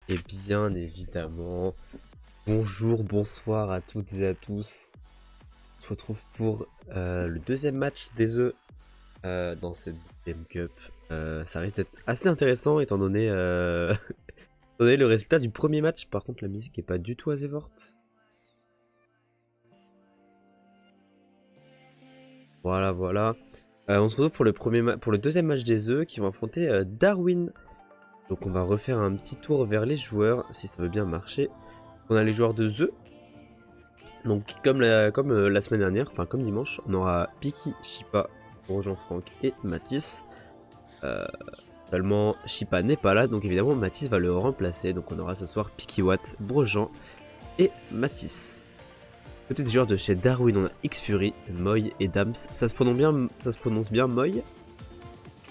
Et bien évidemment, bonjour, bonsoir à toutes et à tous. On se retrouve pour le deuxième match des œufs dans cette Game Cup. Ça risque d'être assez intéressant étant donné, étant donné le résultat du premier match. Par contre, la musique est pas du tout assez forte. Voilà, voilà. On se retrouve pour pour le deuxième match des œufs qui vont affronter Darwin. Donc on va refaire un petit tour vers les joueurs si ça veut bien marcher. On a les joueurs de œufs. Donc comme la semaine dernière, enfin comme dimanche, on aura Piki, Shipa, Jean Franck et Mathis. Euh, Seulement Shipa n'est pas là, donc évidemment Mathis va le remplacer. Donc on aura ce soir Piki Watt, Brojean et Mathis. Côté des joueurs de chez Darwin, on a X-Fury, Moy et Dams. Ça se prononce bien Moy.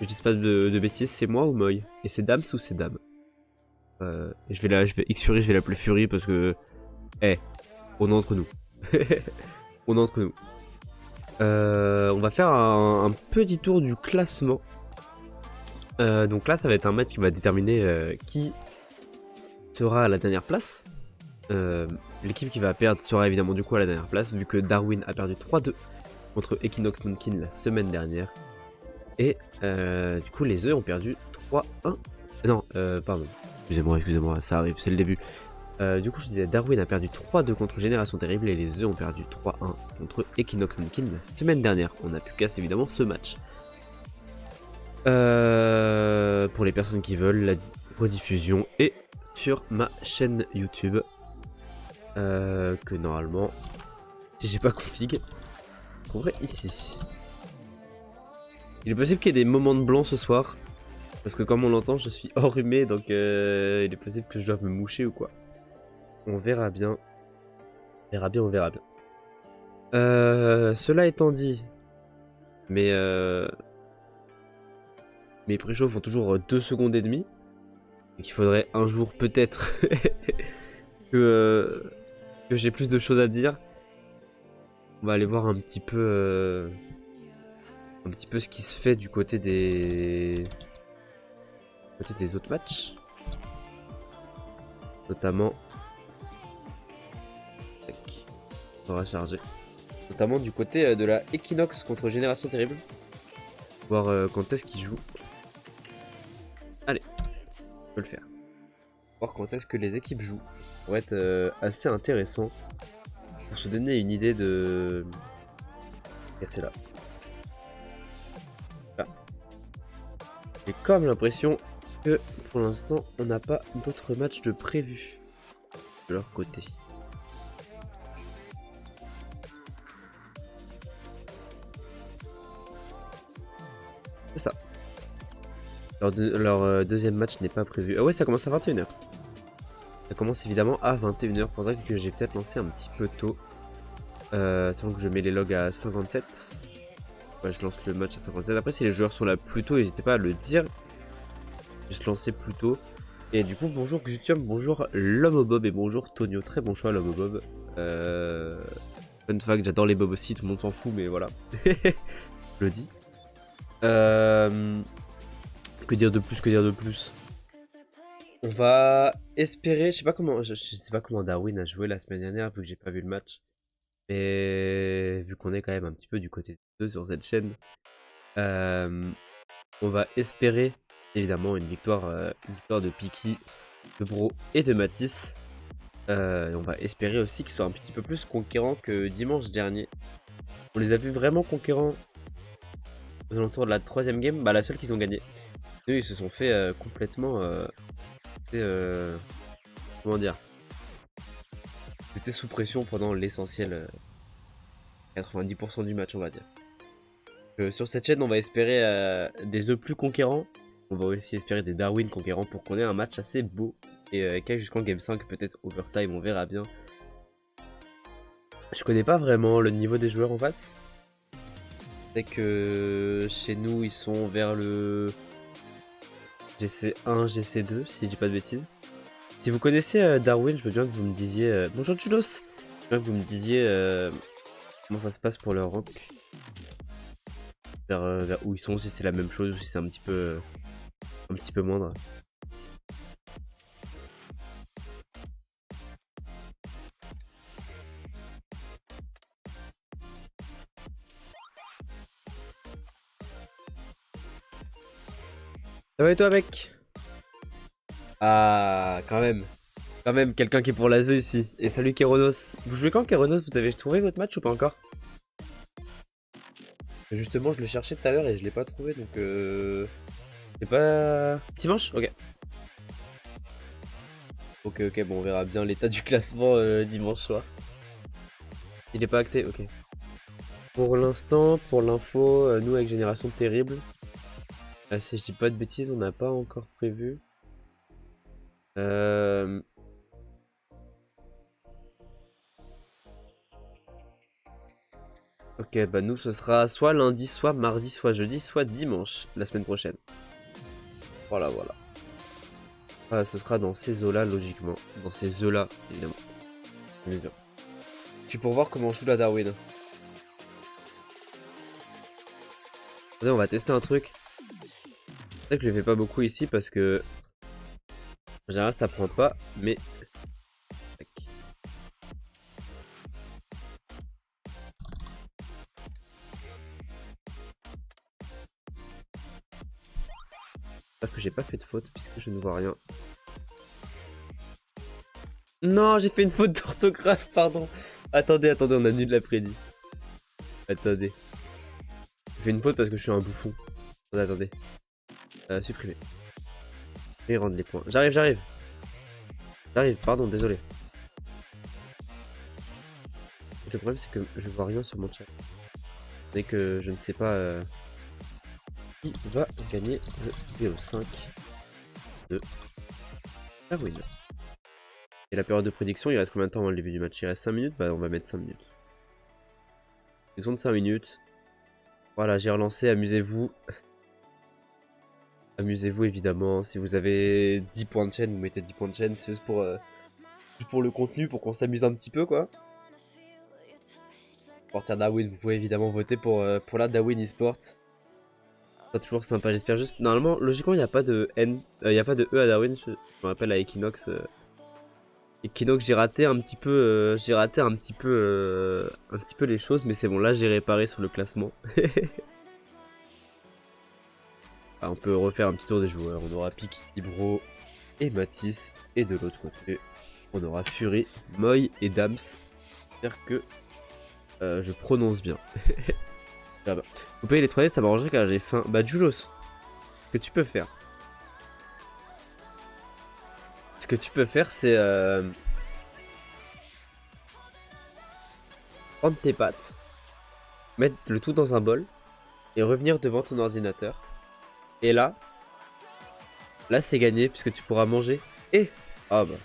Je dis pas de bêtises, c'est moi ou Moy? Et c'est Dams ou c'est Dame? X-Fury, je vais l'appeler Fury parce que, on est entre nous. On est entre nous. On va faire un petit tour du classement. Donc là, ça va être un match qui va déterminer qui sera à la dernière place. L'équipe qui va perdre sera évidemment du coup à la dernière place, vu que Darwin a perdu 3-2 contre Equinox Nonkin la semaine dernière. Et du coup, les œufs ont perdu 3-1. Non, pardon. Excusez-moi, ça arrive, c'est le début. Du coup, je disais, Darwin a perdu 3-2 contre Génération Terrible et les œufs ont perdu 3-1 contre Equinox Nonkin la semaine dernière. On a pu casser évidemment ce match. Pour les personnes qui veulent, la rediffusion est sur ma chaîne YouTube. Que normalement, si j'ai pas config, je trouverai ici. Il est possible qu'il y ait des moments de blanc ce soir. Parce que comme on l'entend, je suis enrhumé, donc il est possible que je doive me moucher ou quoi. On verra bien. On verra bien, on verra bien. Cela étant dit, mes pré-shows font toujours 2 secondes et demie. Et qu'il faudrait un jour peut-être que j'ai plus de choses à dire. On va aller voir un petit peu ce qui se fait du côté des autres matchs. Notamment, on va charger. Notamment du côté de la Equinox contre Génération Terrible. Voir quand est-ce qu'ils jouent. Allez, on peut le faire. Voir quand est-ce que les équipes jouent. Ça pourrait être assez intéressant pour se donner une idée de. Casser là. Là. J'ai comme l'impression que pour l'instant on n'a pas d'autres matchs de prévus de leur côté. C'est ça. Leur deuxième match n'est pas prévu. Ah ouais, ça commence à 21h. Ça commence évidemment à 21h. Pour ça que j'ai peut-être lancé un petit peu tôt. Sachant que je mets les logs à 57. Ouais, je lance le match à 57. Après, si les joueurs sont là plus tôt, n'hésitez pas à le dire. Juste lancer plus tôt. Et du coup, bonjour Xutium, bonjour l'homme au bob et bonjour Tonio. Très bon choix l'homme au bob. Fun fact, j'adore les bobs aussi, tout le monde s'en fout, mais voilà. Je le dis. Que dire de plus, que dire de plus. On va espérer, je sais pas comment Darwin a joué la semaine dernière vu que j'ai pas vu le match. Mais vu qu'on est quand même un petit peu du côté de sur cette chaîne, on va espérer évidemment une victoire de Piki, de Bro et de Matisse. On va espérer aussi qu'ils soient un petit peu plus conquérants que dimanche dernier. On les a vus vraiment conquérants aux alentours de la troisième game, bah la seule qu'ils ont gagnée. Eux ils se sont fait complètement comment dire, ils étaient sous pression pendant l'essentiel 90% du match on va dire. Sur cette chaîne on va espérer des œufs plus conquérants. On va aussi espérer des Darwin conquérants pour qu'on ait un match assez beau et qui aille jusqu'en game 5, peut-être overtime, on verra bien. Je connais pas vraiment le niveau des joueurs en face. C'est que chez nous ils sont vers le GC1, GC2 si je dis pas de bêtises. Si vous connaissez Darwin, je veux bien que vous me disiez bonjour Julos. Je veux bien que vous me disiez comment ça se passe pour leur rank. Vers où ils sont, si c'est la même chose ou si c'est un petit peu moindre. Ça va et toi, mec? Ah, quand même. Quand même, quelqu'un qui est pour l'ASE ici. Et salut Kéronos. Vous jouez quand Kéronos? Vous avez trouvé votre match ou pas encore? Justement, je le cherchais tout à l'heure et je l'ai pas trouvé, donc c'est pas... Dimanche? Ok. Ok, bon, on verra bien l'état du classement dimanche soir. Il est pas acté? Ok. Pour l'instant, pour l'info, nous avec Génération Terrible, si je dis pas de bêtises, on n'a pas encore prévu. Ok, bah nous ce sera soit lundi, soit mardi, soit jeudi, soit dimanche la semaine prochaine. Voilà. Ce sera dans ces eaux-là, logiquement. Dans ces œufs-là, évidemment. Bien sûr. Puis pour voir comment joue la Darwin. Attendez, on va tester un truc. C'est vrai que je le fais pas beaucoup ici parce que... En général, ça prend pas, mais... Tac. J'espère que j'ai pas fait de faute puisque je ne vois rien. Non, j'ai fait une faute d'orthographe, pardon. Attendez, on annule la prédit. Attendez. J'ai fait une faute parce que je suis un bouffon. Attendez. Supprimer. Et rendre les points. J'arrive, pardon, désolé. Le problème c'est que je vois rien sur mon chat. C'est que je ne sais pas qui va gagner le VO5 de Darwin. Et la période de prédiction, il reste combien de temps avant le début du match? Il reste 5 minutes? Bah on va mettre 5 minutes. Prédiction de 5 minutes. Voilà, j'ai relancé, amusez-vous. Amusez-vous évidemment. Si vous avez 10 points de chaîne, vous mettez 10 points de chaîne. C'est juste pour le contenu, pour qu'on s'amuse un petit peu quoi. Porter Darwin, vous pouvez évidemment voter pour la Darwin eSports. Pas toujours sympa, j'espère juste. Normalement, logiquement, il n'y a pas de N, il n'y a pas de E à Darwin. Je me rappelle à Equinox. Equinox, j'ai raté un petit peu, un petit peu les choses, mais c'est bon. Là, j'ai réparé sur le classement. Ah, on peut refaire un petit tour des joueurs. On aura Piki, Ibro et Matisse, et de l'autre côté, on aura Fury, Moy et Dams. J'espère que je prononce bien. Ah bah. Vous payez les 3D, ça m'arrangerait car j'ai faim. Bah, Julos, ce que tu peux faire. Ce que tu peux faire, c'est prendre tes pâtes, mettre le tout dans un bol et revenir devant ton ordinateur. Et là c'est gagné puisque tu pourras manger. Et ah bah.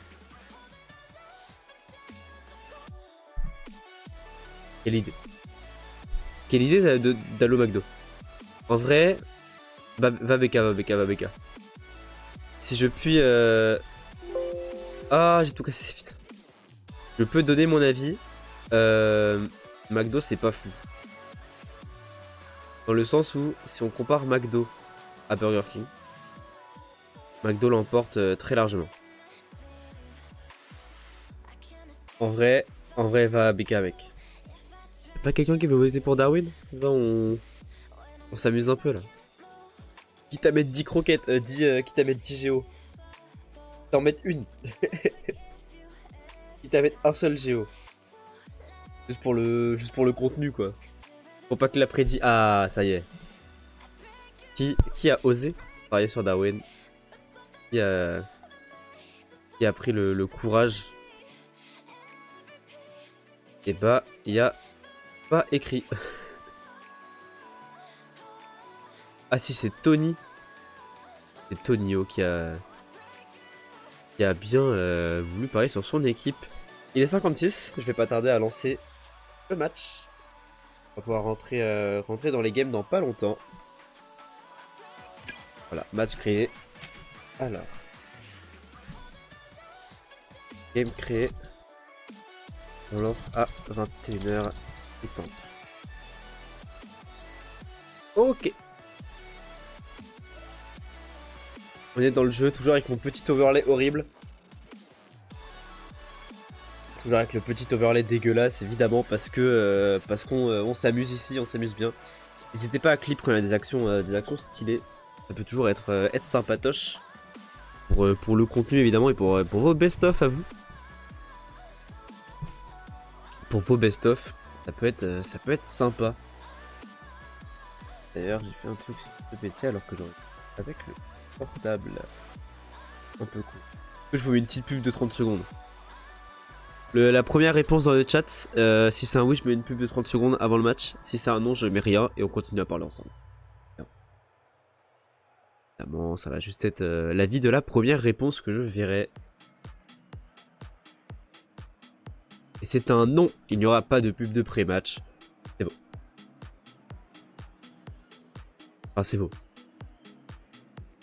Quelle idée. Quelle idée d'aller au McDo. En vrai, va BK. Si je puis... Ah, j'ai tout cassé, putain. Je peux donner mon avis. McDo, c'est pas fou. Dans le sens où, si on compare McDo à Burger King, McDo l'emporte très largement. En vrai, va BK avec. Y'a pas quelqu'un qui veut voter pour Darwin? Là, on s'amuse un peu là. Quitte à mettre 10 croquettes, quitte à mettre 10 géos. T'en mettre une. Quitte à mettre un seul géo. Juste pour le contenu quoi. Faut pas que l'après-dit. Ah, ça y est. Qui a osé parier sur Darwin? Qui a pris le courage? Et bah, il y a pas écrit. Ah si, c'est Tony. C'est Tonio qui a bien voulu parier sur son équipe. Il est 56, je vais pas tarder à lancer le match. On va pouvoir rentrer dans les games dans pas longtemps. Voilà, match créé. Alors. Game créé. On lance à 21h30. Ok. On est dans le jeu, toujours avec mon petit overlay horrible. Toujours avec le petit overlay dégueulasse, évidemment, parce qu'on s'amuse ici, on s'amuse bien. N'hésitez pas à clip quand il y a des actions stylées. Ça peut toujours être sympatoche. Pour le contenu évidemment et pour vos best-of à vous. Pour vos best-of, ça peut être sympa. D'ailleurs, j'ai fait un truc sur le PC alors que j'aurais avec le portable. Un peu cool. Je vous mets une petite pub de 30 secondes. La première réponse dans le chat, si c'est un oui, je mets une pub de 30 secondes avant le match. Si c'est un non, je mets rien et on continue à parler ensemble. Évidemment, ça va juste être l'avis de la première réponse que je verrai. Et c'est un non, il n'y aura pas de pub de pré-match. C'est beau. Ah, c'est beau.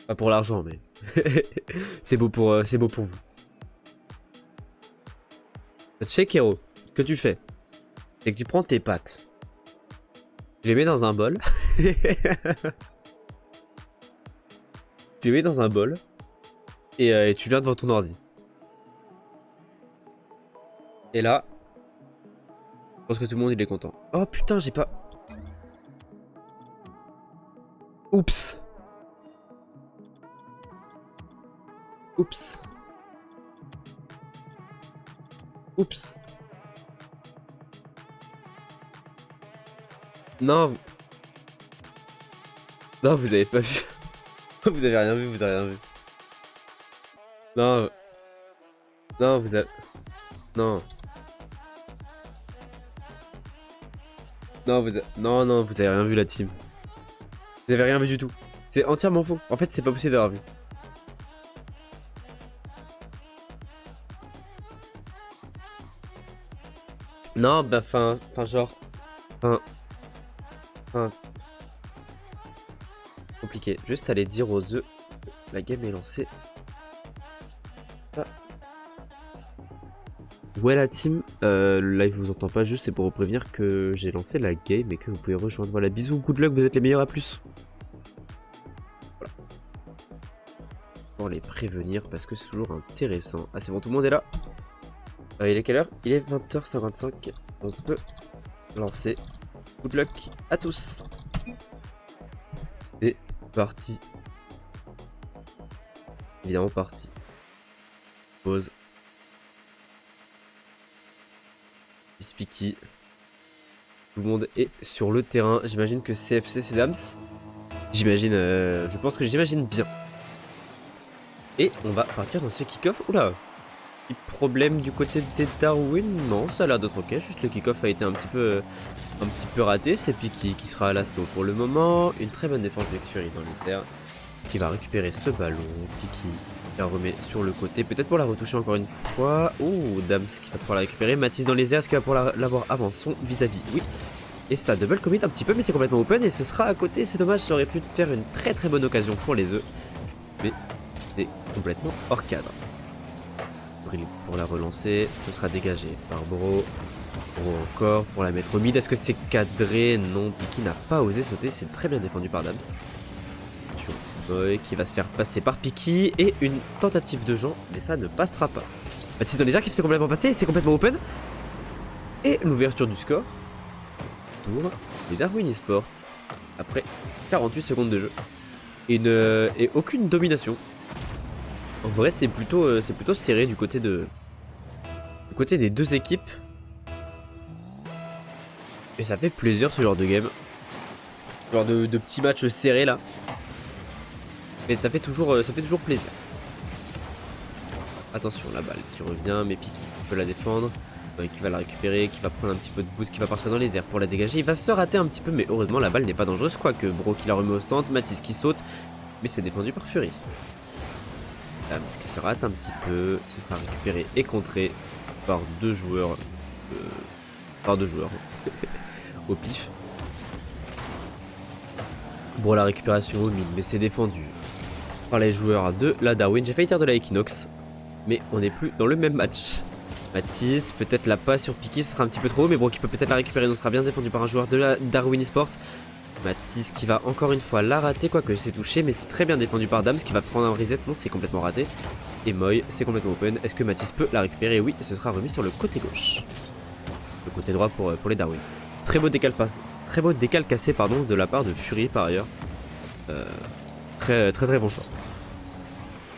Pas pour l'argent, mais c'est beau pour vous. Tu sais, Kero, ce que tu fais, c'est que tu prends tes pâtes, tu les mets dans un bol, tu les mets dans un bol, et tu viens devant ton ordi. Et là, je pense que tout le monde il est content. Oh putain, j'ai pas... Oups. Oups. Oups. Non. Non, vous avez pas vu. Vous avez rien vu, vous avez rien vu. Non. Non, vous avez... Non. Non, non, vous avez rien vu la team. Vous avez rien vu du tout. C'est entièrement faux. En fait, c'est pas possible d'avoir vu. Non, bah, genre... Compliqué. Juste aller dire aux œufs que la game est lancée. Ah. Ouais, la team, le live vous entend pas, juste c'est pour vous prévenir que j'ai lancé la game et que vous pouvez rejoindre. Voilà, bisous, good luck, vous êtes les meilleurs, à plus. Voilà. Pour les prévenir parce que c'est toujours intéressant. Ah, c'est bon, tout le monde est là. Il est quelle heure? Il est 20h55. On peut lancer. Good luck à tous. C'est parti. Évidemment parti. Pause. Spiky. Tout le monde est sur le terrain. J'imagine que CFC c'est Dams. J'imagine, je pense que j'imagine bien. Et on va partir dans ce kick-off. Oula, petit problème du côté des Darwin. Non, ça a l'air d'être ok. Juste le kick-off a été un petit peu raté. C'est Picky qui sera à l'assaut pour le moment. Une très bonne défense d'Exfury dans les airs. Qui va récupérer ce ballon. Picky la remet sur le côté. Peut-être pour la retoucher encore une fois. Oh, Dams qui va pouvoir la récupérer. Matisse dans les airs. Est-ce qu'il va pouvoir l'avoir avant son vis-à-vis? Oui. Et ça double commit un petit peu, mais c'est complètement open. Et ce sera à côté. C'est dommage, ça aurait pu faire une très très bonne occasion pour les œufs. Mais c'est complètement hors cadre. Pour la relancer, ce sera dégagé par Bro. Bro encore pour la mettre au mid. Est-ce que c'est cadré? Non, Picky n'a pas osé sauter. C'est très bien défendu par Dams. Sur Boy qui va se faire passer par Picky. Et une tentative de Jean, mais ça ne passera pas. Baptiste dans les airs qui s'est complètement passé. C'est complètement open. Et l'ouverture du score pour les Darwin Esports après 48 secondes de jeu. Et aucune domination. En vrai, c'est plutôt serré du côté des deux équipes. Et ça fait plaisir ce genre de game. Ce genre de petits matchs serrés là. Mais ça fait toujours plaisir. Attention, la balle qui revient, mais Picky peut la défendre. Qui va la récupérer, qui va prendre un petit peu de boost, qui va partir dans les airs pour la dégager. Il va se rater un petit peu, mais heureusement la balle n'est pas dangereuse. Quoique Bro qui la remet au centre, Matisse qui saute. Mais c'est défendu par Fury. Ce qui se rate un petit peu, ce sera récupéré et contré par deux joueurs. Au pif. Bon, la récupération au mid, mais c'est défendu par les joueurs de la Darwin. J'ai failli dire de la Equinox, mais on n'est plus dans le même match. Matisse, peut-être la passe sur Picky, ce sera un petit peu trop haut, mais bon, qui peut peut-être la récupérer. Donc, sera bien défendu par un joueur de la Darwin Esports. Matisse qui va encore une fois la rater, quoique c'est touché, mais c'est très bien défendu par Dams qui va prendre un reset. Non, c'est complètement raté. Et Moy, c'est complètement open. Est-ce que Matisse peut la récupérer? Oui, ce sera remis sur le côté gauche. Le côté droit pour les Darwin. Très beau décal cassé de la part de Fury par ailleurs. très bon choix.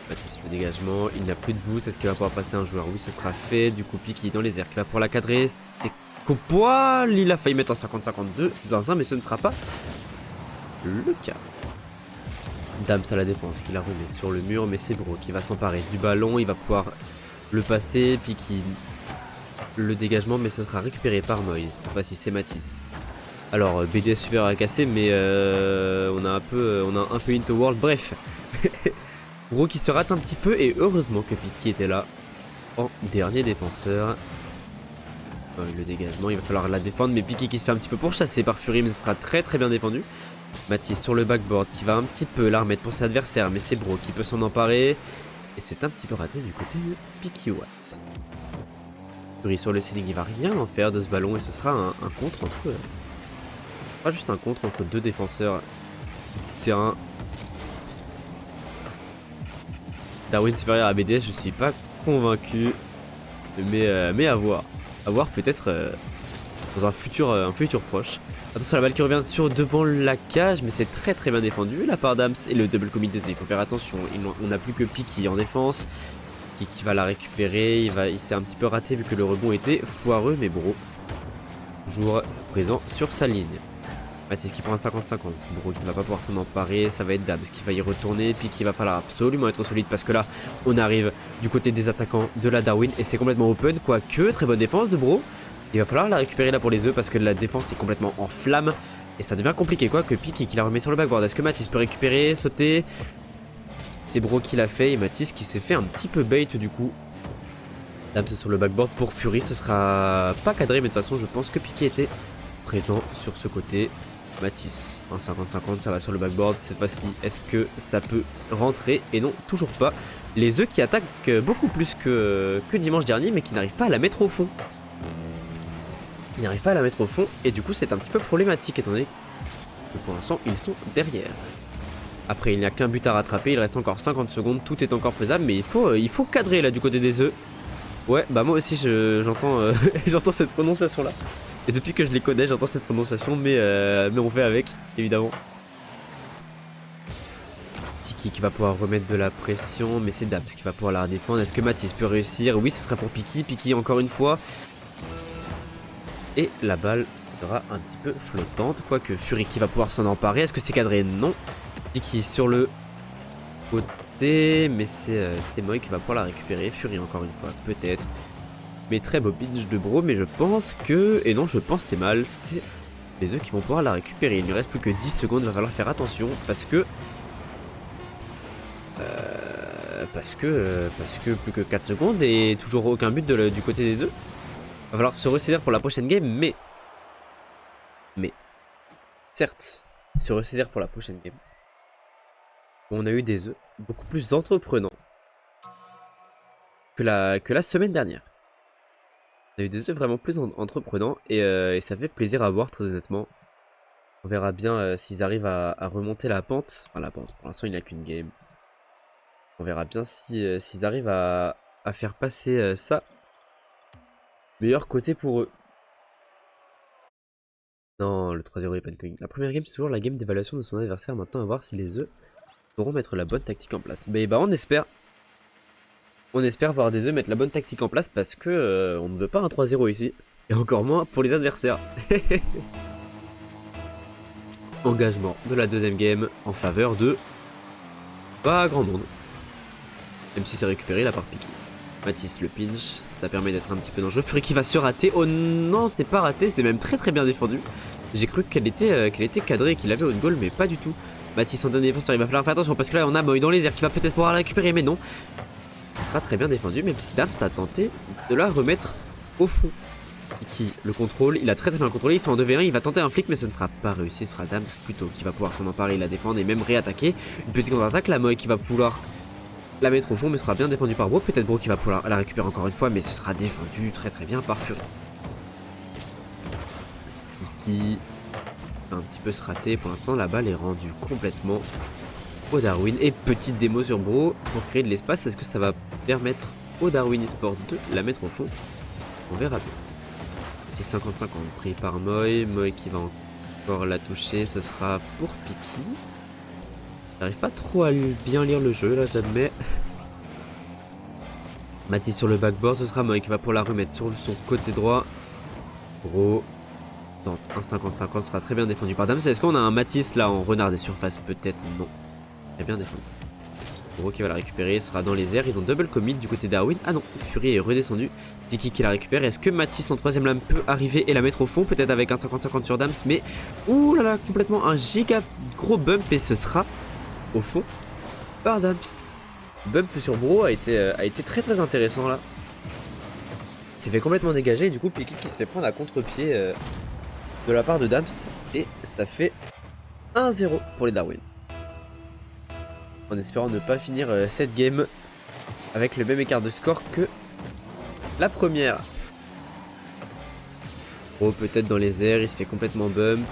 Mathis, le dégagement, il n'a plus de boost. Est-ce qu'il va pouvoir passer un joueur? Oui, ce sera fait. Du coup, Piki dans les airs qui va pouvoir la cadrer. C'est qu'au poil, il a failli mettre un 50-52. Zinzin, mais ce ne sera pas le cas. Dams à la défense qui la remet sur le mur, mais c'est Bro qui va s'emparer du ballon. Il va pouvoir le passer. Piki, le dégagement, mais ce sera récupéré par Moy. Cette fois-ci, c'est Mathis. Alors, BDS super à casser, mais on a un peu Into World. Bref. Bro qui se rate un petit peu et heureusement que Piki était là en dernier défenseur. Le dégagement, il va falloir la défendre, mais Piki qui se fait un petit peu pourchasser par Fury, mais ce sera très bien défendu. Mathis sur le backboard qui va un petit peu la remettre pour ses adversaires, mais c'est Bro qui peut s'en emparer. Et c'est un petit peu raté du côté de Piki Watt. Fury sur le ceiling, il va rien en faire de ce ballon et ce sera un contre entre... Pas juste un contre entre deux défenseurs du terrain. Darwin supérieur à BDS, je suis pas convaincu. Mais à voir. À voir peut-être dans un futur proche. Attention, la balle qui revient sur devant la cage, mais c'est très bien défendu. La part d'Ams et le double commit, il faut faire attention. On n'a plus que Piki en défense. Qui va la récupérer. Il s'est un petit peu raté vu que le rebond était foireux, mais Bro toujours présent sur sa ligne. Mathis qui prend un 50-50. Bro qui ne va pas pouvoir s'en emparer. Ça va être Dams qui va y retourner. Puis qui va falloir absolument être solide parce que là, on arrive du côté des attaquants de la Darwin. Et c'est complètement open. Quoique, très bonne défense de Bro. Il va falloir la récupérer là pour les œufs parce que la défense est complètement en flamme. Et ça devient compliqué. Quoique Piki qui la remet sur le backboard. Est-ce que Mathis peut récupérer, sauter? C'est Bro qui l'a fait. Et Mathis qui s'est fait un petit peu bait du coup. Dams sur le backboard pour Fury. Ce sera pas cadré. Mais de toute façon, je pense que Piki était présent sur ce côté. Mathis, un 50-50, ça va sur le backboard. Cette fois-ci, est-ce que ça peut rentrer? Et non, toujours pas. Les œufs qui attaquent beaucoup plus que dimanche dernier, mais qui n'arrivent pas à la mettre au fond. Ils n'arrivent pas à la mettre au fond, et du coup, c'est un petit peu problématique, étant donné que pour l'instant, ils sont derrière. Après, il n'y a qu'un but à rattraper, il reste encore 50 secondes, tout est encore faisable, mais il faut cadrer là du côté des œufs. Ouais, bah moi aussi, j'entends j'entends cette prononciation-là. Et depuis que je les connais, j'entends cette prononciation, mais on fait avec, évidemment. Piki qui va pouvoir remettre de la pression, mais c'est Dams qui va pouvoir la défendre. Est-ce que Mathis peut réussir? Oui, ce sera pour Piki. Piki encore une fois. Et la balle sera un petit peu flottante, quoique Fury qui va pouvoir s'en emparer. Est-ce que c'est cadré? Non. Piki sur le côté, mais c'est Moy qui va pouvoir la récupérer. Fury encore une fois, peut-être. Mais très beau pitch de Bro, mais je pense que... Et non, je pense c'est mal, c'est les œufs qui vont pouvoir la récupérer. Il ne reste plus que 10 secondes, il va falloir faire attention, parce que plus que 4 secondes et toujours aucun but du côté des œufs. Il va falloir se ressaisir pour la prochaine game, mais certes, se ressaisir pour la prochaine game. On a eu des œufs beaucoup plus entreprenants que la semaine dernière. On a eu des œufs vraiment plus entreprenants et ça fait plaisir à voir, très honnêtement. On verra bien s'ils arrivent à remonter la pente. Enfin la pente, pour l'instant il n'y a qu'une game. On verra bien s'ils arrivent à faire passer ça. Meilleur côté pour eux. Non, le 3-0 est pas une coin. La première game c'est toujours la game d'évaluation de son adversaire. Maintenant à voir si les œufs pourront mettre la bonne tactique en place. Mais bah on espère. On espère voir des œufs mettre la bonne tactique en place parce que on ne veut pas un 3-0 ici. Et encore moins pour les adversaires. Engagement de la deuxième game en faveur de pas grand monde. Même si c'est récupéré la part Piki. Mathis le pinch, ça permet d'être un petit peu dangereux. Fury qui va se rater. Oh non, c'est pas raté, c'est même très bien défendu. J'ai cru qu'elle était cadrée, qu'il avait une goal, mais pas du tout. Mathis en dernier défenseur, il va falloir faire attention parce que là on a Moy dans les airs qui va peut-être pouvoir la récupérer, mais non. Il sera très bien défendu, même si Dams a tenté de la remettre au fond. Piki le contrôle, il a très bien contrôlé, ils sont en 2v1, il va tenter un flic mais ce ne sera pas réussi, ce sera Dams plutôt qui va pouvoir s'en emparer, la défendre et même réattaquer. Une petite contre-attaque, la Moy qui va vouloir la mettre au fond mais sera bien défendu par Bro, peut-être Bro qui va pouvoir la récupérer encore une fois mais ce sera défendu très bien par Fury. Piki va un petit peu se rater, pour l'instant la balle est rendue complètement au Darwin et petite démo sur Bro pour créer de l'espace. Est-ce que ça va permettre au Darwin Esport de la mettre au fond? On verra bien. Petit 50-50 pris par Moy. Moy qui va encore la toucher. Ce sera pour Piki. J'arrive pas trop à bien lire le jeu là, j'admets. Mathis sur le backboard, ce sera Moy qui va pour la remettre sur son côté droit. Bro tente un 50-50, sera très bien défendu par Dams. Est-ce qu'on a un Mathis là en renard des surfaces? Peut-être non. Très bien défendu. Bro qui va la récupérer, sera dans les airs. Ils ont double commit du côté d'Arwin. Ah non, Fury est redescendu. Diki qui la récupère. Est-ce que Mathis en troisième lame peut arriver et la mettre au fond? Peut-être avec un 50-50 sur Dams. Mais ouh là là, complètement un giga gros bump et ce sera au fond par Dams. Bump sur Bro a été très très intéressant là. Il s'est fait complètement dégager et du coup Piquet qui se fait prendre à contre-pied de la part de Dams. Et ça fait 1-0 pour les Darwin. En espérant ne pas finir cette game avec le même écart de score que la première. Bro peut-être dans les airs, il se fait complètement bump.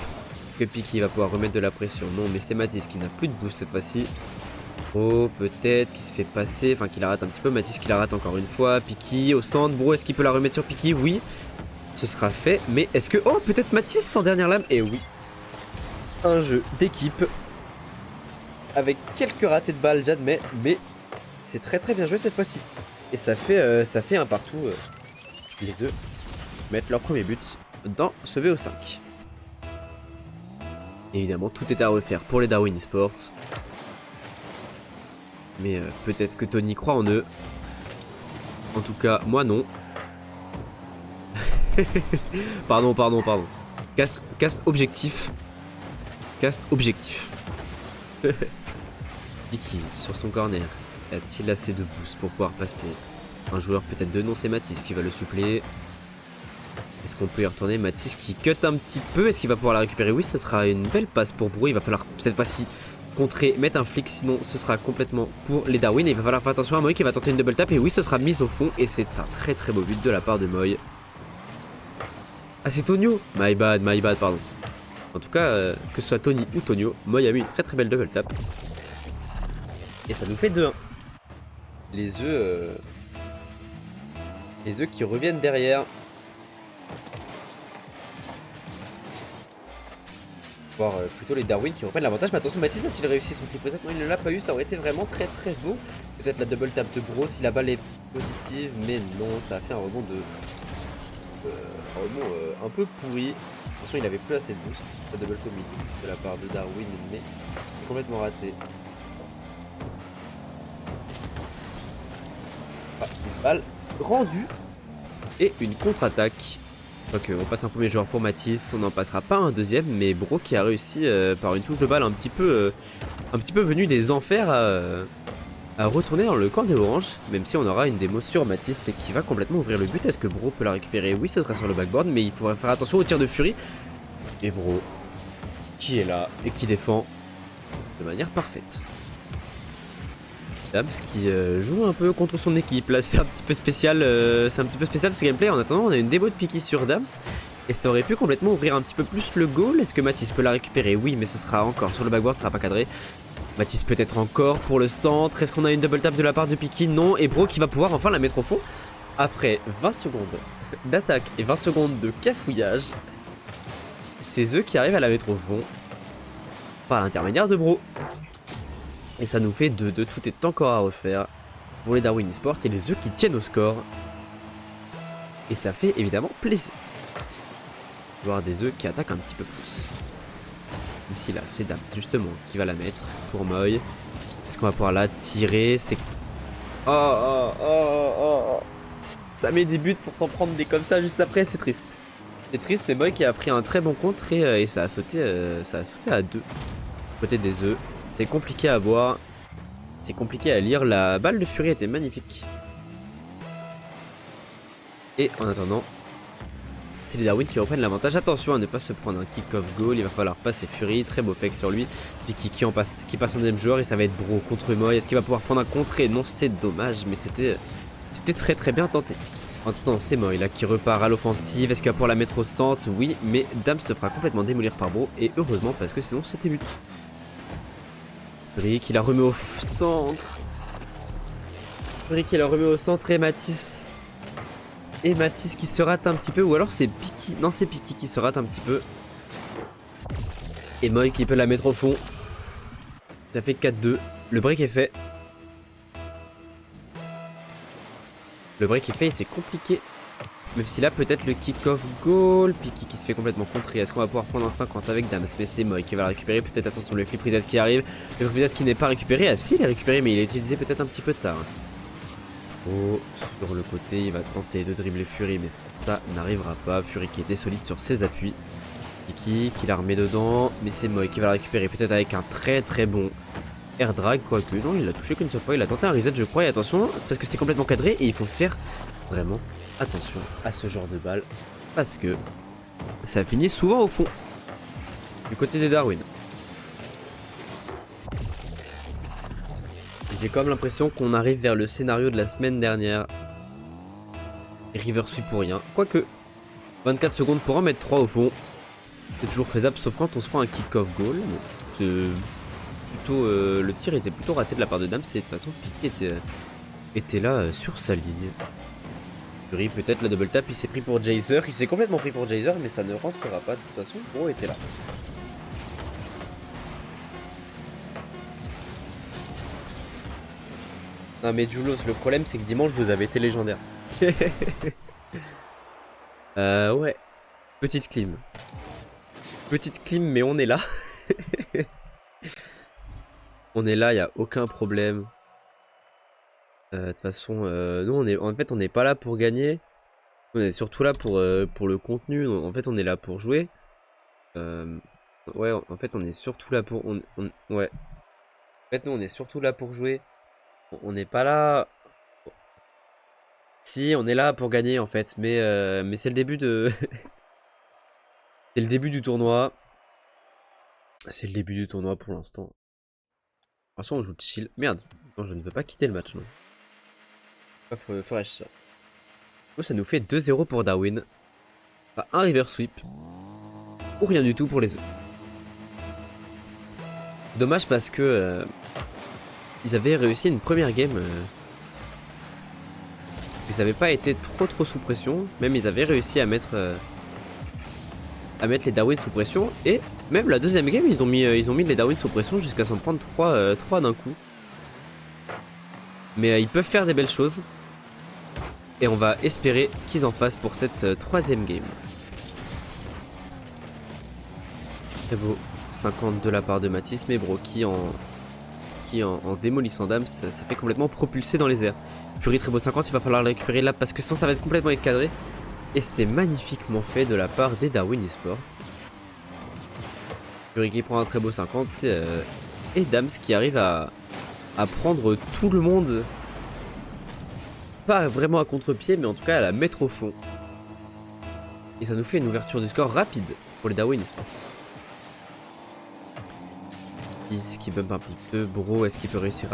Que Piquet va pouvoir remettre de la pression. Non mais c'est Mathis qui n'a plus de boost cette fois-ci. Bro peut-être qui se fait passer, enfin qui la rate un petit peu. Mathis qui la rate encore une fois. Piquet au centre. Bro est-ce qu'il peut la remettre sur Piquet? Oui. Ce sera fait. Mais est-ce que... Oh peut-être Mathis sans dernière lame. Et oui. Un jeu d'équipe. Avec quelques ratés de balles j'admets. Mais c'est très très bien joué cette fois-ci. Et ça fait un partout. Les œufs mettent leur premier but dans ce VO5. Évidemment tout est à refaire pour les Darwin Esports. Mais peut-être que Tony croit en eux. En tout cas, moi non. Pardon. Cast objectif. Cast objectif. Diki sur son corner. A-t-il assez de boost pour pouvoir passer? Un joueur peut-être de non, c'est Mathis qui va le suppléer. Est-ce qu'on peut y retourner? Mathis qui cut un petit peu. Est-ce qu'il va pouvoir la récupérer? Oui, ce sera une belle passe pour Bro. Il va falloir cette fois-ci contrer, mettre un flic, sinon ce sera complètement pour les Darwin. Et il va falloir faire attention à Moy qui va tenter une double tap. Et oui, ce sera mise au fond. Et c'est un très très beau but de la part de Moy. Ah, c'est Tonio. My bad, pardon. En tout cas, que ce soit Tony ou Tonio, Moy a mis une très très belle double tap. Et ça nous fait 2-1. Les œufs qui reviennent derrière. Voir plutôt les Darwin qui reprennent l'avantage. Mais attention, Mathis a-t-il réussi son flip reset? Non, il ne l'a pas eu. Ça aurait été vraiment très très beau. Peut-être la double tap de Bro si la balle est positive. Mais non, ça a fait un rebond un peu pourri. De toute façon, il avait plus assez de boost. La double commit de la part de Darwin, mais complètement raté. Ah, une balle rendue. Et une contre-attaque. Ok, on passe un premier joueur pour Mathis, on n'en passera pas un deuxième, mais Bro qui a réussi par une touche de balle un petit peu venu des enfers à retourner dans le camp des oranges, même si on aura une démo sur Mathis et qui va complètement ouvrir le but. Est-ce que Bro peut la récupérer? Oui, ce sera sur le backboard, mais il faudra faire attention au tir de Fury. Et Bro qui est là et qui défend de manière parfaite. Dams qui joue un peu contre son équipe. Là c'est un petit peu spécial ce gameplay. En attendant on a une démo de Piquet sur Dams. Et ça aurait pu complètement ouvrir un petit peu plus le goal. Est-ce que Mathis peut la récupérer? Oui, mais ce sera encore sur le backboard, ça sera pas cadré. Mathis peut-être encore pour le centre. Est-ce qu'on a une double tap de la part de Piquet? Non. Et Bro qui va pouvoir enfin la mettre au fond. Après 20 secondes d'attaque et 20 secondes de cafouillage. C'est eux qui arrivent à la mettre au fond. Par l'intermédiaire de Bro. Et ça nous fait 2-2, tout est encore à refaire pour les Darwin Esports et les œufs qui tiennent au score. Et ça fait évidemment plaisir. Voir des œufs qui attaquent un petit peu plus. Même si là, c'est Dams justement qui va la mettre pour Moy. Est-ce qu'on va pouvoir la tirer? C'est... Oh. Ça met des buts pour s'en prendre des comme ça juste après, c'est triste. C'est triste, mais Moy qui a pris un très bon contre et ça a sauté à 2. Côté des œufs. C'est compliqué à voir, c'est compliqué à lire, la balle de Fury était magnifique. Et en attendant, c'est les Darwin qui reprennent l'avantage. Attention à ne pas se prendre un kick-off goal, il va falloir passer Fury, très beau fake sur lui. Puis qui passe un deuxième joueur et ça va être Bro contre Moy. Est-ce qu'il va pouvoir prendre un contré? Non, c'est dommage, mais c'était très très bien tenté. En attendant, c'est Moy là qui repart à l'offensive. Est-ce qu'il va pouvoir la mettre au centre? Oui, mais Dams se fera complètement démolir par Bro et heureusement parce que sinon c'était but. Fury qui la remet au centre. Fury qui la remet au centre et Mathis. Et Mathis qui se rate un petit peu. Ou alors c'est Piquet. Non, c'est Piquet qui se rate un petit peu. Et Moy qui peut la mettre au fond. Ça fait 4-2. Le break est fait. Le break est fait et c'est compliqué. Même si là, peut-être le kick-off goal. Piki qui se fait complètement contrer. Est-ce qu'on va pouvoir prendre un 50 avec Dams? Mais c'est Moy qui va la récupérer. Peut-être, attention, le flip reset qui arrive. Le flip reset qui n'est pas récupéré. Ah si, il est récupéré, mais il est utilisé peut-être un petit peu tard. Oh, sur le côté, il va tenter de dribbler Fury, mais ça n'arrivera pas. Fury qui était solide sur ses appuis. Piki qui la remet dedans. Mais c'est Moy qui va la récupérer. Peut-être avec un très très bon air drag. Quoique, non, il l'a touché qu'une seule fois. Il a tenté un reset, je crois. Et attention, parce que c'est complètement cadré. Et il faut faire vraiment attention à ce genre de balle, parce que ça finit souvent au fond du côté des Darwin. J'ai comme l'impression qu'on arrive vers le scénario de la semaine dernière. River suit pour rien, quoique 24 secondes pour en mettre 3 au fond, c'est toujours faisable, sauf quand on se prend un kick-off goal. C'est plutôt le tir était plutôt raté de la part de Dams, et de toute façon Piki était là sur sa ligne. Fury, peut-être la double tap, il s'est pris pour Jazer, il s'est complètement pris pour Jazer, mais ça ne rentrera pas, de toute façon, Bro était là. Non mais Julos, le problème c'est que dimanche vous avez été légendaire. Ouais, petite clim. Petite clim, mais on est là. On est là, il n'y a aucun problème. De toute façon, nous en fait on n'est pas là pour gagner. On est surtout là pour le contenu. En fait on est là pour jouer. Ouais, en fait on est surtout là pour... ouais. En fait nous on est surtout là pour jouer. On n'est pas là... Si, on est là pour gagner en fait. Mais c'est le début de... c'est le début du tournoi. C'est le début du tournoi pour l'instant. De toute façon on joue chill. Merde, non, je ne veux pas quitter le match. Faudrait ça. Ça nous fait 2-0 pour Darwin. Enfin, un river sweep. Ou rien du tout pour les œufs. Dommage parce que ils avaient réussi une première game. Ils n'avaient pas été trop sous pression. Même ils avaient réussi à mettre les Darwin sous pression. Et même la deuxième game, ils ont mis les Darwin sous pression jusqu'à s'en prendre 3 d'un coup. Mais ils peuvent faire des belles choses. Et on va espérer qu'ils en fassent pour cette troisième game. Très beau. 50 de la part de Matisse, mais Bro qui en démolissant Dams s'est fait complètement propulser dans les airs. Fury très beau 50, il va falloir le récupérer là parce que sinon ça va être complètement encadré. Et c'est magnifiquement fait de la part des Darwin Esports. Fury qui prend un très beau 50 et Dams qui arrive à prendre tout le monde. Pas vraiment à contre-pied, mais en tout cas à la mettre au fond. Et ça nous fait une ouverture du score rapide pour les Darwin Esports. Est-ce qu'il bump un peu? Bro, est-ce qu'il peut réussir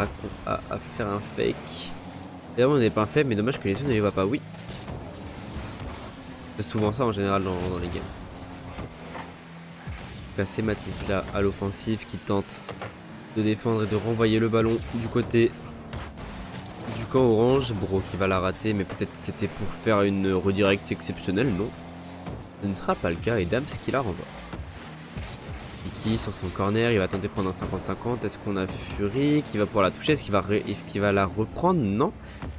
à faire un fake? D'ailleurs, on n'est pas un faible, mais dommage que les yeux ne les voient pas. Oui. C'est souvent ça en général dans les games. Là, c'est Matisse là à l'offensive qui tente de défendre et de renvoyer le ballon du côté du camp orange. Bro qui va la rater, mais peut-être c'était pour faire une redirect exceptionnelle. Non, ce ne sera pas le cas et Dams qui la renvoie. Piki sur son corner, il va tenter de prendre un 50-50. Est-ce qu'on a Fury qui va pouvoir la toucher? Est-ce qu'il va la reprendre? Non.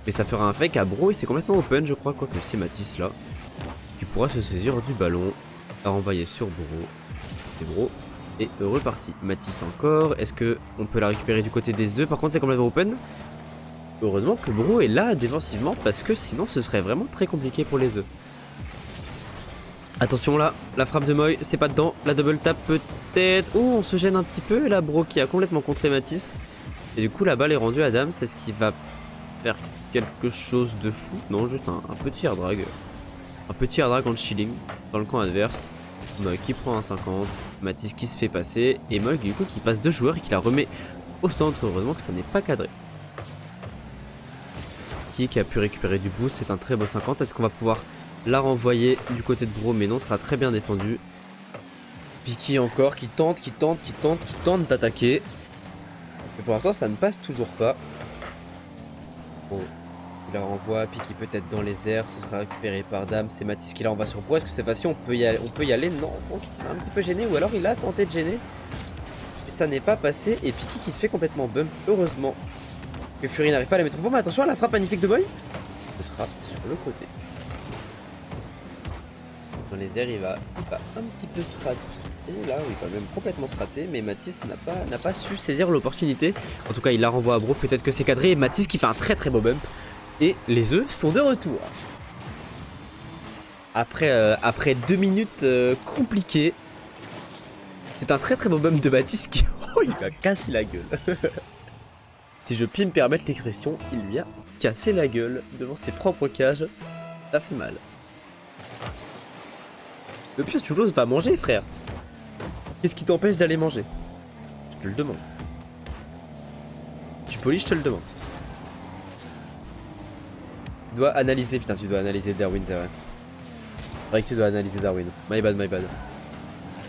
Mais ça fera un fake à Bro et c'est complètement open, je crois. Quoique c'est Matisse là qui pourra se saisir du ballon à renvoyer sur Bro. Et Bro est reparti. Matisse encore. Est-ce qu'on peut la récupérer du côté des œufs? Par contre, c'est complètement open. Heureusement que Bro est là défensivement parce que sinon ce serait vraiment très compliqué pour les œufs. Attention là, la frappe de Moy, c'est pas dedans. La double tap peut-être. Oh, on se gêne un petit peu. Et là, Bro qui a complètement contré Matisse. Et du coup, la balle est rendue à Dams. Est-ce qu'il va faire quelque chose de fou? Non, juste un petit air drag. Un petit air drag en chilling dans le camp adverse. Moy qui prend un 50. Matisse qui se fait passer. Et Moy du coup qui passe 2 joueurs et qui la remet au centre. Heureusement que ça n'est pas cadré. Qui a pu récupérer du boost. C'est un très beau 50. Est-ce qu'on va pouvoir la renvoyer du côté de Bro? Mais non, sera très bien défendu. Piki encore qui tente d'attaquer. Mais pour l'instant ça ne passe toujours pas. Bon, il la renvoie, Piki peut-être dans les airs, ce sera récupéré par Dame. C'est Matisse qui la renvoie sur Bro. Est-ce que c'est facile? On peut y aller? Non, bon, il s'est un petit peu gêné ou alors il a tenté de gêner. Et ça n'est pas passé. Et Piki qui se fait complètement bump. Heureusement que Fury n'arrive pas à la mettre au fond. Mais attention à la frappe magnifique de Boy. Ce sera sur le côté. Dans les airs, il va un petit peu se rater. Et là, il va même complètement se rater. Mais Mathis n'a pas su saisir l'opportunité. En tout cas, il la renvoie à Bro. Peut-être que c'est cadré. Et Mathis qui fait un très très beau bump. Et les œufs sont de retour. Après 2 minutes compliquées. C'est un très très beau bump de Mathis qui... Oh, il lui a cassé la gueule. Si je puis me permettre l'expression, il lui a cassé la gueule devant ses propres cages. Ça fait mal. Le pire, Chulos va manger, frère. Qu'est-ce qui t'empêche d'aller manger? Je te le demande. Tu polis, je te le demande. Tu dois analyser, putain, tu dois analyser Darwin, c'est vrai. C'est vrai que tu dois analyser Darwin. My bad, my bad.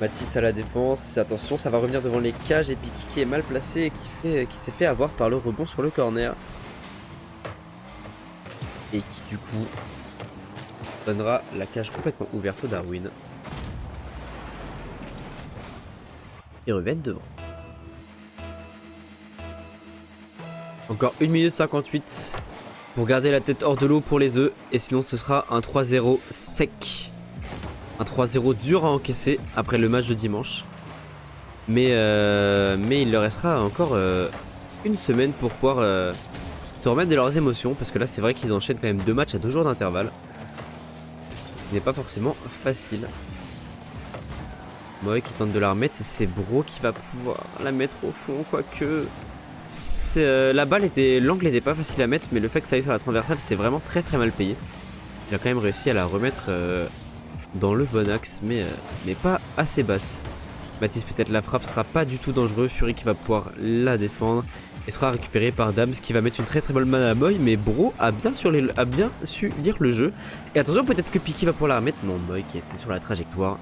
Mathis à la défense, attention, ça va revenir devant les cages et Piki qui est mal placé et qui s'est fait avoir par le rebond sur le corner. Et qui du coup donnera la cage complètement ouverte au Darwin. Et reviennent devant. Encore 1 minute 58 pour garder la tête hors de l'eau pour les œufs. Et sinon ce sera un 3-0 sec. Un 3-0 dur à encaisser après le match de dimanche. Mais il leur restera encore une semaine pour pouvoir se remettre de leurs émotions. Parce que là c'est vrai qu'ils enchaînent quand même 2 matchs à 2 jours d'intervalle. Ce n'est pas forcément facile. Moi qui tente de la remettre, c'est Bro qui va pouvoir la mettre au fond, quoique... la balle était... L'angle n'était pas facile à mettre, mais le fait que ça aille sur la transversale, c'est vraiment très très mal payé. Il a quand même réussi à la remettre dans le bon axe, mais pas assez basse. Mathis, peut-être la frappe sera pas du tout dangereux. Fury qui va pouvoir la défendre et sera récupéré par Dams qui va mettre une très très bonne main à la Boy, mais Bro a bien su lire le jeu. Et attention, peut-être que Piki va pouvoir la remettre. Non, Boy qui était sur la trajectoire.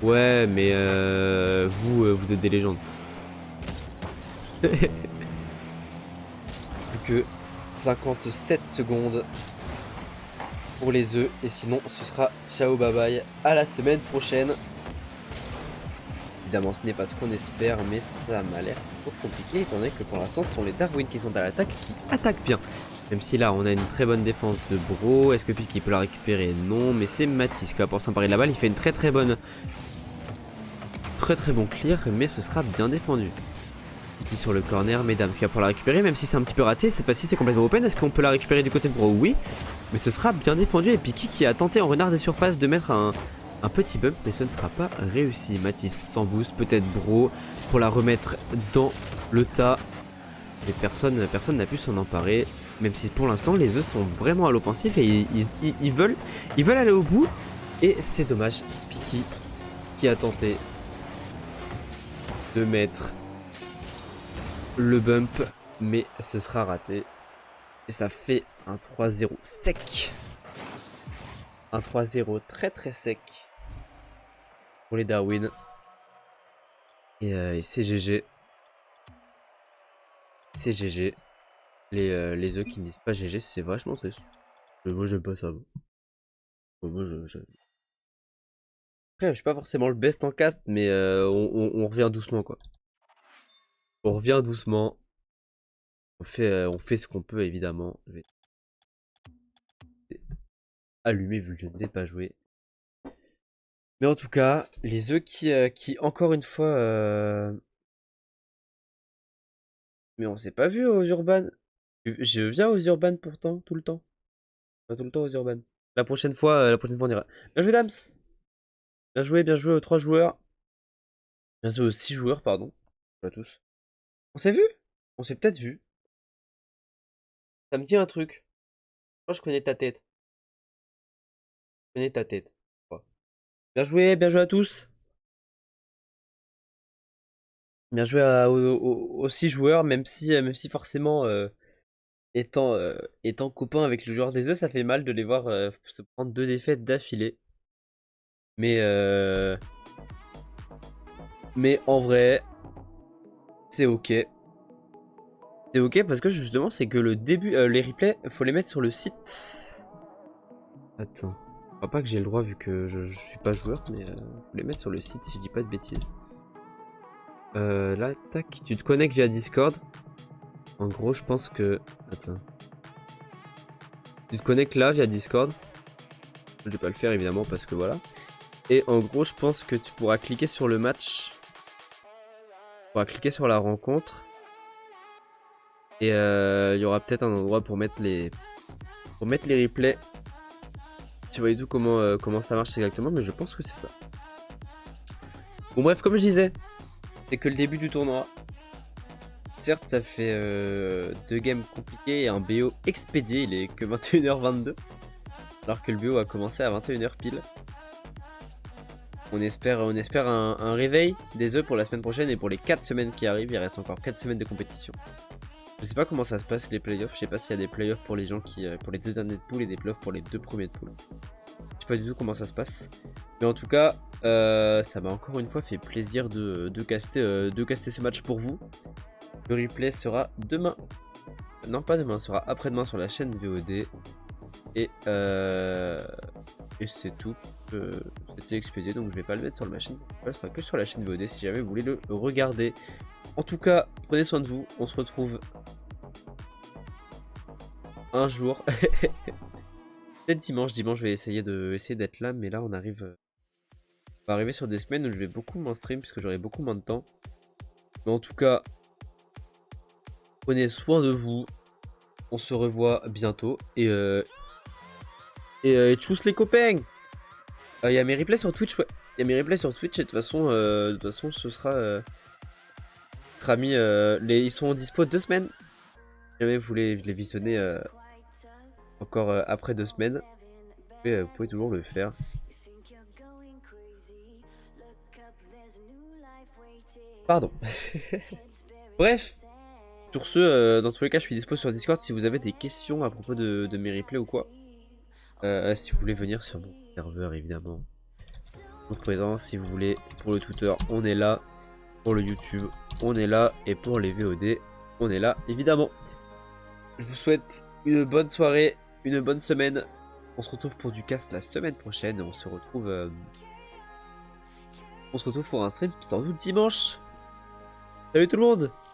Ouais, mais vous êtes des légendes. Plus que 57 secondes pour les œufs. Et sinon, ce sera ciao, bye bye. À la semaine prochaine. Évidemment, ce n'est pas ce qu'on espère, mais ça m'a l'air trop compliqué, étant donné que pour l'instant, ce sont les Darwin qui sont à l'attaque, qui attaquent bien. Même si là, on a une très bonne défense de Bro. Est-ce que Piki peut la récupérer? Non, mais c'est Mathis qui va pouvoir s'emparer de la balle. Il fait une très très bonne... Très bon clear, mais ce sera bien défendu. Piki sur le corner, mesdames, qui va pouvoir la récupérer, même si c'est un petit peu raté. Cette fois-ci, c'est complètement open. Est-ce qu'on peut la récupérer du côté de Bro? Oui, mais ce sera bien défendu. Et Piki qui a tenté en renard des surfaces de mettre un petit bump, mais ce ne sera pas réussi. Mathis sans boost, peut-être Bro pour la remettre dans le tas. Et personne n'a pu s'en emparer. Même si pour l'instant, les œufs sont vraiment à l'offensive et ils veulent aller au bout. Et c'est dommage. Piki qui a tenté de mettre le bump, mais ce sera raté. Et ça fait un 3-0 sec. Un 3-0 très très sec pour les Darwin. Et c'est GG. C'est GG. Les œufs qui ne disent pas GG, c'est vachement triste. Moi j'aime pas ça. Moi après, je suis pas forcément le best en cast, mais on revient doucement quoi. On revient doucement. On fait ce qu'on peut évidemment. Je vais allumer vu que je ne l'ai pas joué. Mais en tout cas, les œufs qui encore une fois... Mais on s'est pas vu aux Urban. Je viens aux Urban pourtant, tout le temps. Pas tout le temps aux Urban. La prochaine fois on ira. Bien joué Dams. Bien joué aux 3 joueurs. Bien joué aux 6 joueurs, pardon. Pas tous. On s'est vu? On s'est peut-être vu. Ça me dit un truc. Moi je connais ta tête. Je connais ta tête. Ouais. Bien joué à tous. Bien joué aux 6 joueurs, même si forcément étant copain avec le joueur des œufs, ça fait mal de les voir se prendre 2 défaites d'affilée. Mais en vrai, c'est ok. C'est ok parce que justement, c'est que le début, les replays, faut les mettre sur le site. Attends, je crois pas que j'ai le droit vu que je suis pas joueur, mais faut les mettre sur le site si je dis pas de bêtises. Là, tac, tu te connectes via Discord. En gros, je pense que... Attends. Tu te connectes là via Discord. Je vais pas le faire évidemment parce que voilà. Et en gros, je pense que tu pourras cliquer sur le match. Tu pourras cliquer sur la rencontre. Et il y aura peut-être un endroit pour mettre les replays. Tu vois du tout comment ça marche exactement, mais je pense que c'est ça. Bon bref, comme je disais, c'est que le début du tournoi. Certes, ça fait 2 games compliqués et un BO expédié, il est que 21h22. Alors que le BO a commencé à 21h pile. On espère un réveil des œufs pour la semaine prochaine et pour les 4 semaines qui arrivent. Il reste encore 4 semaines de compétition. Je sais pas comment ça se passe les playoffs. Je sais pas s'il y a des playoffs pour les gens qui pour les 2 derniers de poule et des playoffs pour les 2 premiers de poule. Je sais pas du tout comment ça se passe. Mais en tout cas, ça m'a encore une fois fait plaisir de caster ce match pour vous. Le replay sera demain. Non, pas demain, sera après-demain sur la chaîne VOD. Et c'est tout. C'était expédié, donc je vais pas le mettre sur la chaîne. Ce sera que sur la chaîne VOD si jamais vous voulez le regarder. En tout cas, prenez soin de vous. On se retrouve un jour. Peut-être dimanche. Dimanche, je vais essayer d'être là, mais là, on va arriver sur des semaines où je vais beaucoup moins stream puisque j'aurai beaucoup moins de temps. Mais en tout cas, prenez soin de vous. On se revoit bientôt. Et tchuss les copains. Il y a mes replays sur Twitch, ouais. Il y a mes replays sur Twitch et de toute façon, ce sera mis. Ils sont en dispo 2 semaines. Si jamais vous voulez les visionner encore après 2 semaines, vous pouvez toujours le faire. Pardon. Bref. Sur ce, dans tous les cas, je suis dispo sur Discord si vous avez des questions à propos de mes replays ou quoi. Si vous voulez venir sur mon serveur, évidemment. Présent, si vous voulez, pour le Twitter, on est là. Pour le YouTube, on est là. Et pour les VOD, on est là, évidemment. Je vous souhaite une bonne soirée, une bonne semaine. On se retrouve pour du cast la semaine prochaine. Et on se retrouve pour un stream sans doute dimanche. Salut tout le monde!